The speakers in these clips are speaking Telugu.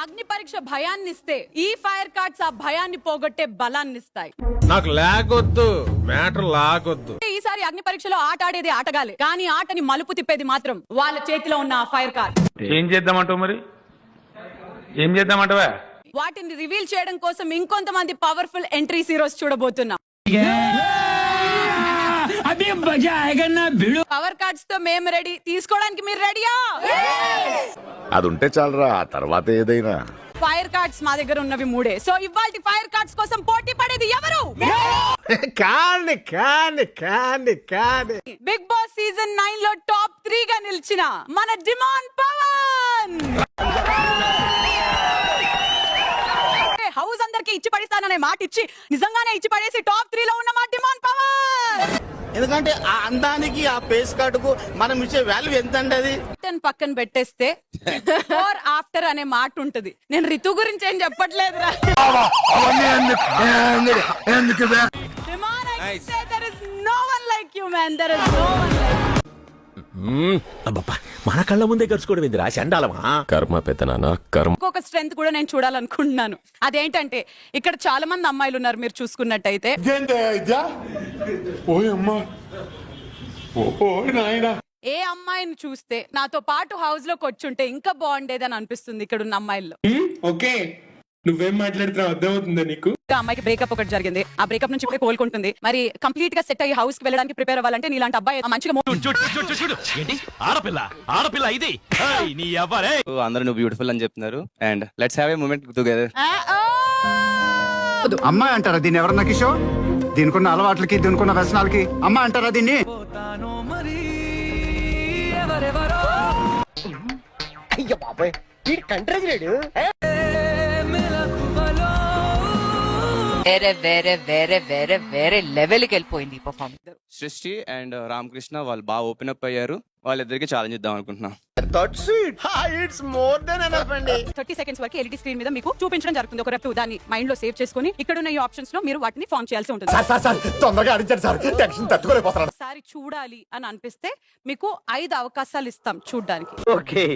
అగ్ని పరీక్ష భయాన్ని ఇస్తే ఈ ఫైర్ కార్డ్స్ ఆ భయాన్ని పోగొట్టే బలాన్ని ఇస్తాయి. నాకు లాగొద్దు, మ్యాటర్ లాగొద్దు. ఈసారి అగ్ని పరీక్షలో ఆట ఆడేది ఆటగాలే, కానీ ఆటని మలుపు తిప్పేది మాత్రం వాళ్ళ చేతిలో ఉన్న ఆ ఫైర్ కార్డ్. ఏం చేద్దామంటావు మరి? ఏం చేద్దామంటావా? వాటిని రివీల్ చేయడం కోసం ఇంకొంతమంది పవర్ఫుల్ ఎంట్రీస్ ఈ రోజు చూడబోతున్నాం. పవర్ కార్డ్స్ తో మేము రెడీ, తీసుకోవడానికి మీరు రెడీయా? అది ఉంటే చాలరా, తర్వాత ఏదైనా. ఫైర్ కార్డ్స్ మా దగ్గర ఉన్నవి 3. సో ఇవాల్టి ఫైర్ కార్డ్స్ కోసం పోటీ పడేది ఎవరు? బిగ్ బాస్ సీజన్ 9 లో టాప్ 3 గా నిలిచిన మన డిమాండ్ పవన్. హౌస్ అందరికి ఇచ్చి పడిస్తాననే మాట ఇచ్చి నిజంగానే ఇచ్చి పడేసి టాప్ 3 లో ఉన్న మా డిమాండ్ పవన్. ఎందుకంటే ఆ అందానికి ఆ ఫేస్ కార్డుకు మనం ఇచ్చే వాల్యూ ఎంత అండి? అది పక్కన పెట్టేస్తే ఫోర్ ఆఫ్టర్ అనే మాట ఉంటది. నేను రితు గురించి ఏం చెప్పట్లేదురా. మన కళ్ళ ముందే గడుచుకోవడం ఏందిరా చండాలమా? కర్మ పెద్దనాన్న కర్మ. ఇంకొక స్ట్రెంత్ కూడా నేను చూడాలనుకుంటున్నాను. అదేంటంటే ఇక్కడ చాలా మంది అమ్మాయిలు ఉన్నారు, మీరు చూసుకున్నట్టయితే. ఏ అమ్మాయిని చూస్తే నాతో పాటు హౌస్ లోకి వచ్చుంటే ఇంకా బాగుండేదని అనిపిస్తుంది ఇక్కడ ఉన్న అమ్మాయిల్లో. ఓకే, నువ్వేం మాట్లాడుతున్నావు అర్థమవుతుందా నీకు? అమ్మాయికి బ్రేకప్ ఒకటి జరిగింది, ఆ బ్రేకప్ నుంచి ఇప్పుడే కోలుకుంటుంది. మరి కంప్లీట్ గా సెట్ అయ్యి హౌస్ కి వెళ్ళడానికి ప్రిపేర్ అవ్వాలంటే నీలాంటి అబ్బాయి మంచిగా ఆడపిల్ల ఆడపిల్ల ఇది నీ అవ్వరే. అందరూ నువ్వు బ్యూటిఫుల్ అని చెప్తున్నారు, and let's have a moment together. అమ్మాయి అంటారా దీన్ని? ఎవరన్నా కిషోర్, దీనికున్న అలవాట్లకి దీనికున్న వ్యసనాలకి అమ్మాయి అంటారా దీన్ని? అయ్యో బాబాయ్, వీడి కంట్రీ రేడు. వేరే వేరే వేరే వేరే వేరే లెవెల్కి వెళ్ళిపోయింది ఈ పర్ఫార్మెన్స్. సృష్టి అండ్ రామకృష్ణ వాళ్ళు బాగా ఓపెన్ అప్ అయ్యారు. వాళ్ళిద్దరికి ఛాలెంజ్ ఇద్దాం అనుకుంటున్నాం. ఇట్స్ మోర్ దెన్ ఎనఫ్ అండి. 30 సెకండ్స్ వరకు ఎల్ఈడి స్క్రీన్ మీద మీకు చూపించడం జరుగుతుంది. ఒక రెప్టు దాన్ని మైండ్ లో సేవ్ చేసుకుని ఇక్కడ ఉన్న ఈ ఆప్షన్స్ లో మీరు వాటిని ఫామ్ చేయాల్సి ఉంటుంది. తొందరగా అడిచారు సార్, టెన్షన్ తట్టుకోలేకపోతున్నాను. ఒకసారి చూడాలి అని అనిపిస్తే మీకు 5 అవకాశాలు ఇస్తాం చూడడానికి. ఓకే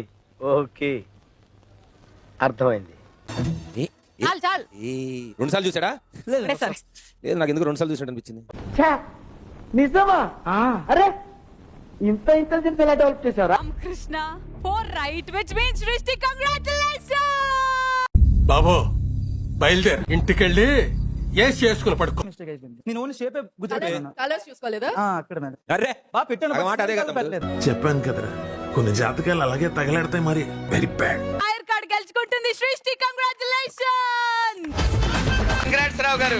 ఓకే, అర్థమైంది. చాలు 2 సార్లు చూసాడా? సరే లేదు, నాకు ఎందుకు 2 సార్లు చూసాడు అనిపించింది. నిజమా? అరే ఇంత ఇంటెలిజెన్స్ ఎలా డెవలప్ చేశారా? కృష్ణ 4 రైట్, విచ్ మీన్స్ సృష్టి కంగ్రాచులేషన్స్. బాబు బయలుదేరు, ఇంటికెళ్ళి ఏసి చేసుకుని పడుకో. నేను ఓన్లీ షేప్ కలర్స్ చూసుకోలేదా? అక్కడ అరే బా పెట్టాను మాట అదే కదా. చెప్పాను కదరా, కొన్ని జాతకాలు అలాగే తగలాడతాయి. మరి వెరీ బ్యాడ్. ఫైర్ కార్డ్ గెలుచుకుంటుంది సృష్టి, కంగ్రాచులేషన్స్. కంగ్రాట్స్ రావు గారు,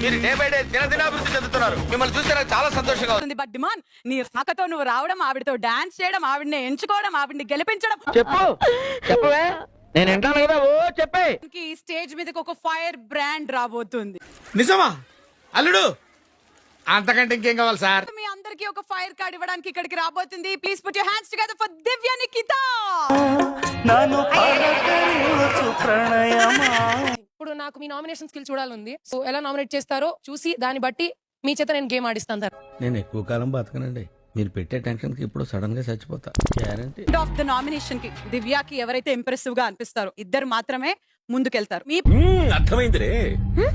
మీరు డే బై డే దినదినాభివృద్ధి చెందుతున్నారు. మిమ్మల్ని చూస్తే నాకు చాలా సంతోషంగా ఉంది. బట్ డిమాండ్, నీ సాకతో నువ్వు రావడం, ఆవిడతో డాన్స్ చేయడం, ఆవిడని ఎంచుకోవడం, ఆవిడని గెలిపించడం. చెప్పు చెప్పవే, నేను వింటాను కదా. ఓ చెప్పే. ఈ స్టేజ్ మీదకి ఒక ఫైర్ బ్రాండ్ రాబోతుంది. నిజమా అల్లుడు? అంతకంటే ఇంకేం కావాలి సార్? మీ అందరికి ఒక ఫైర్ కార్డ్ ఇవ్వడానికి ఇక్కడికి రాబోతుంది. Please put your hands together for Divya Nikhita. ఇప్పుడు నాకు మీ నామినేషన్ స్కిల్ చూడాలంది. సో ఎలా నామినేట్ చేస్తారో చూసి దాన్ని బట్టి మీ చేత నేను గేమ్ ఆడిస్తాను. నేను ఎక్కువ కాలం బతకనండి, మీరు పెట్టే టెన్షన్ కి ఇప్పుడు సడన్ గా చచ్చిపోతా. గ్యారంటీ. ఆఫ్ ద నామినేషన్ కి దివ్యకి ఎవరైతే ఇంప్రెసివ్ గా అనిపిస్తారో ఇద్దరు మాత్రమే ముందుకెళ్తారు. మీ అర్థమైందిరే,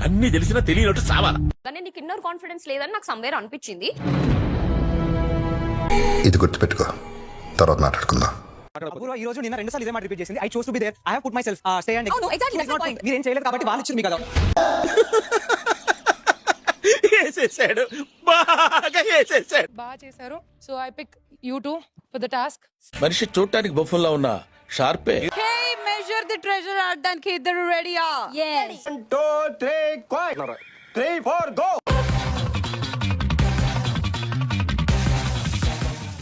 అన్ని తెలిసినా తెలియనట్టు సావాలా. కానీ నీకు ఇన్నర్ కాన్ఫిడెన్స్ లేదని నాకు సమ్వేర్ అనిపించింది. ఇది గుర్తుపెట్టుకో, తర్వాత మాట్లాడుకుందాం. ఈ రోజు నిన్న 2 సార్లు ఇదే మాట రిపీట్ చేసింది. I chose to be there, I have put myself stay and అవును, exactly, that's the point. మీరేం చేయలేదు కాబట్టి వాళ్ళు ఇచ్చింది మీకు కదా. వేసేసాడు, బాగా వేసేసాడు. బాగా చేశారు. So I pick you too for the task. మనిషి చూడటానికి బొఫ్ఫన్లా ఉన్న షార్పే. మెజర్ ది ట్రెజర్ ఆడడానికి ఇద్దరు రెడీయా? yes 1 2 3 quite 3 4 go.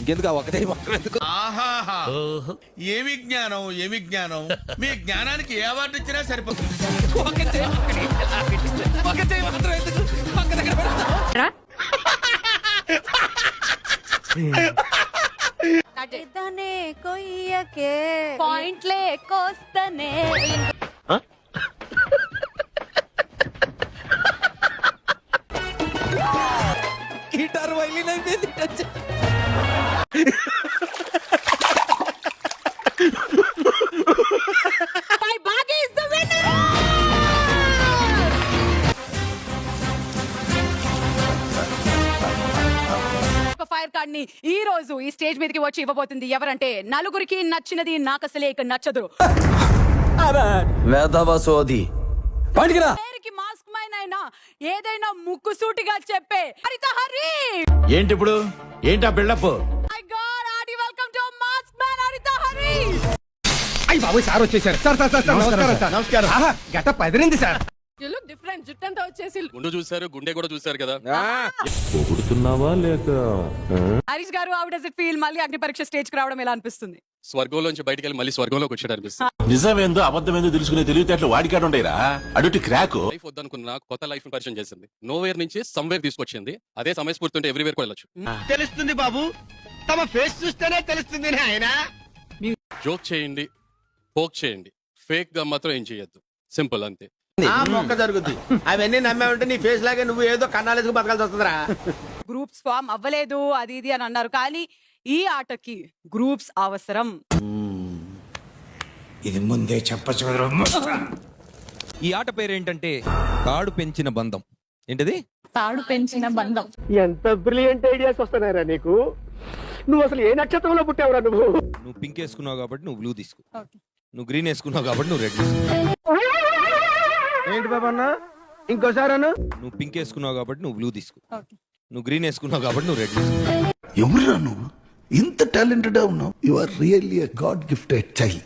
ఇంకెందుకు ఒకటే ఎందుకు? ఏమి జ్ఞానం, ఏమి జ్ఞానం. మీ జ్ఞానానికి ఏ అవార్డు ఇచ్చినా సరిపోతుంది. పాయింట్లే కోస్తనే. గిటార్ వైలిన్ అయిపోయింది. My bag is అవార్డ్ ని ఈ రోజు ఈ స్టేజ్ మీదకి వచ్చి ఇవ్వబోతుంది ఎవరంటే నలుగురికి నచ్చినది నాకు అసలే ఇక నచ్చదు. పేరుకి మాస్క్ మైన్ అయినా ఏదైనా ముక్కుసూటిగా చెప్పే హరిత హరి. ఏంటి ఇప్పుడు ఏంటా బిల్డప్? మై గాడ్ ఆడి welcome to mask man Haritha Hari. అయ్యి బాబు సార్ వచ్చేసారు. సార్ సార్ సార్ నమస్కారం సార్. నమస్కారం. గెటప్ అదిరింది సార్. You look different. జుట్టంతా వచ్చేసి గుండు చూసారు, గుండె కూడా చూసారు కదా. పొగుడుతున్నావా లేక? హరీష్ గారు హౌ డస్ ఇట్ ఫీల్ మళ్ళీ అగ్ని పరీక్ష స్టేజ్ కి రావడం ఎలా అనిపిస్తుంది? స్వర్గంలోంచి బయటికి వెళ్ళి మళ్ళీ స్వర్గంలోకి వచ్చాడు అనిపిస్తుంది. నిజమేందో అబద్ధమేందో తెలుసుకునే తెలివితేటలు వాడికాడు ఉండేరా అడుటి క్రాక్. లైఫ్ వద్దనుకున్నా కొత్త లైఫ్ పరిచయం చేసింది. నోవేర్ నుంచి సమ్వేర్ తీసుకొచ్చింది. అదే సమయస్ఫూర్తి ఉంటే ఎవ్రీవేర్ కూడా వెళ్ళొచ్చు. తెలుస్తుంది బాబు, తమ ఫేస్ చూస్తేనే తెలుస్తుంది ఆయన. జోక్ చేయండి, పోక్ చేయండి, ఫేక్ గా మాత్రం ఏం చేయొద్దు. సింపుల్ అంతే. మొక్క జరుగుద్ది. అవన్నీ నమ్మే ఉంటే నీ ఫేస్ లాగే నువ్వు ఏదో కన్నాలేసుకు బతకాల్సి వస్తుందిరా. గ్రూప్స్ ఫామ్ అవ్వలేదు అది ఇది అని అన్నారు, కానీ ఈ ఆటకి గ్రూప్స్ అవసరం. ఇది ముందే చెప్పచ్చు. ఈ ఆట పేరు ఏంటంటే తాడు పెంచిన బంధం. ఏంటిది? తాడు పెంచిన బంధం. ఎంత బ్రిలియంట్ ఐడియాస్ వస్తున్నారా నీకు? నువ్వు అసలు ఏ నక్షత్రంలో పుట్టావురా నువ్వు? నువ్వు పింక్ వేసుకున్నావు కాబట్టి నువ్వు బ్లూ తీసుకో. నువ్వు గ్రీన్ వేసుకున్నావు కాబట్టి నువ్వు రెడ్ తీసుకో. ఏంటి బాబా అన్న? ఇంకోసారి అన్న. నువ్వు పింక్ వేసుకున్నావు కాబట్టి నువ్వు బ్లూ తీసుకో. నువ్వు గ్రీన్ వేసుకున్నావు కాబట్టి నువ్వు రెడ్ తీసుకో. ఎవరురా నువ్వు? ఇంత టాలెంటెడ్ ఉన్నావు. You are really a god gifted child.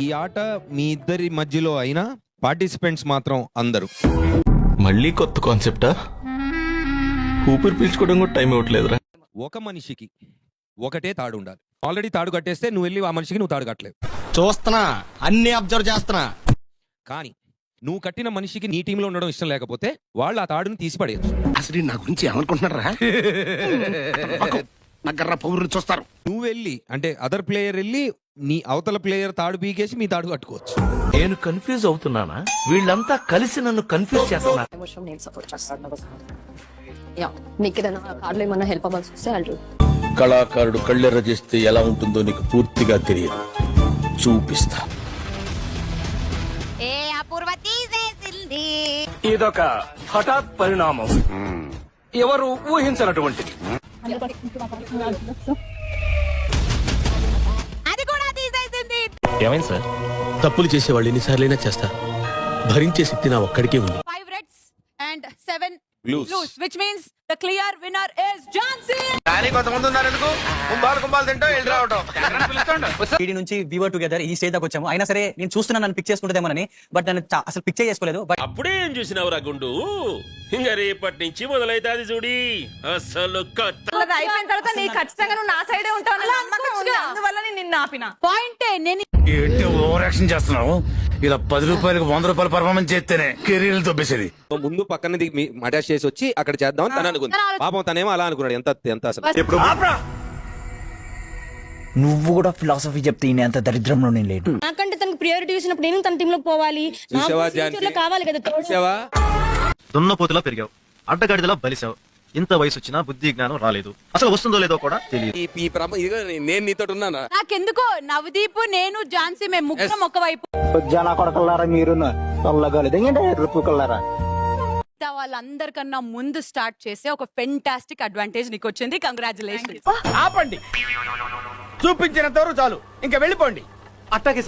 ఈ ఆట మీ ఇద్దరి మధ్యలో అయినా పార్టిసిపెంట్స్ మాత్రం అందరూ. మళ్ళీ కొత్త కాన్సెప్టా? ఊపిరి పీల్చుకోవడం కూడా టైం ఇవ్వట్లేదురా. ఒక మనిషికి ఒకటే తాడు ఉండాలి. ఆల్రెడీ తాడు కట్టేస్తే నువ్వు వెళ్ళి ఆ మనిషికి నువ్వు తాడు కట్టలేవు. చూస్తున్నా, అన్ని అబ్జర్వ్ చేస్తున్నా. కానీ నువ్వు కట్టిన మనిషికి నీ టీంలో ఉండడం ఇష్టం లేకపోతే వాళ్ళు ఆ తాడుని తీసి పడేయచ్చు. అసలు నా గురించి ఏమనుకుంటున్నారా? నగ్గర్ర పౌరులు చూస్తారు. నువ్వు వెళ్ళి అంటే అదర్ ప్లేయర్ వెళ్ళి నీ అవతల ప్లేయర్ తాడు బీకేసి మీ తాడు కట్టుకోవచ్చు. నేను కన్ఫ్యూజ్ అవుతున్నానా? వీళ్ళంతా కలిసి నన్ను కన్ఫ్యూజ్ చేస్తున్నారు. నేను సపోర్ట్ చేస్తాను. యా మీకు ఏదైనా కార్డులో ఏమన్నా హెల్ప్ అవ్వాల్సి వస్తే అల్లు. కళాకారుడు కళ్ళెర్ర చేస్తే ఎలా ఉంటుందో నీకు పూర్తిగా తెలియదు. చూపిస్తా. ఏ అపూర్వ తీసేసింది. ఇదొక హఠాత్ పరిణామం, ఎవరు ఊహించినటువంటిది. అది కూడా తీసేసింది. ఏమైంది సార్? తప్పులు చేసేవాళ్ళు ఎన్నిసార్లైనా చేస్తారు. భరించే శక్తి నా ఒక్కడికే ఉంది. 5 reds and 7 Blues. blues, which means the clear winner is Jhansi. కానీ కొంతమంది ఉన్నారు ఎందుకు కుంభాలు తింటావు వెళ్ళి రావటం. ఈడి నుంచి వీవర్ టుగెదర్ ఈ స్టేజ్ దాకా వచ్చాము. అయినా సరే నేను చూస్తున్నా నన్ను పిక్ చేసుకుంటుందేమోనని, బట్ నన్ను అసలు పిక్ చేసుకోలేదు. బట్ అప్పుడే ఏం చూసినావురా గుండు? ఇంకా రేపటి నుంచి మొదలైతే అది చూడి అసలు అయిపోయిన తర్వాత నీ ఖచ్చితంగా నువ్వు నా సైడే ఉంటావు. అందువల్ల నేను నిన్ను ఆపిన. పాయింటే నేను ఏంటి ఓవర్ యాక్షన్ చేస్తున్నావు? ఇలా 10 రూపాయలకు 100 రూపాయలు పర్ఫార్మెన్స్ చేస్తేనే కెరీర్ దొబ్బేసేది. ముందు పక్కన అటాచ్ చేసి వచ్చి అక్కడ చేద్దాం తను అనుకుంది. పాపం తనేమో అలా అనుకున్నాడు. ఎంత అసలు నువ్వు కూడా ఫిలాసఫీ చెప్తే అంత దరిద్రంలో నేను లేను. నాకంటే తనకు ప్రియారిటీ ఇచ్చినప్పుడు నేను తన టీమ్ లో పోవాలి. కావాలి కదా. చూసావా? దున్నపోతులా పెరిగావు, అడ్డగాడిదలా బలిసావు. ఇంత వయసు వచ్చినా బుద్ధి జ్ఞానం రాలేదు. అసలు వస్తుందో లేదో కూడా తెలియదు. నేను నీతో ఉన్నానా? నాకెందుకో నవదీప్ నేను ఝాన్సీ మేము ముగ్గురం ఒకవైపు. జనా కొడకల్లారా మీరు రూపుకల్లారా. వాళ్ళందరికన్నా ముందు స్టార్ట్ చేసే ఒక ఫెంటాస్టిక్ అడ్వాంటేజ్ నీకు వచ్చింది. కంగ్రాచులేషన్స్. ఆపండి, చూపించినంత వరకు చాలు, ఇంకా వెళ్ళిపోండి. అట్టాకి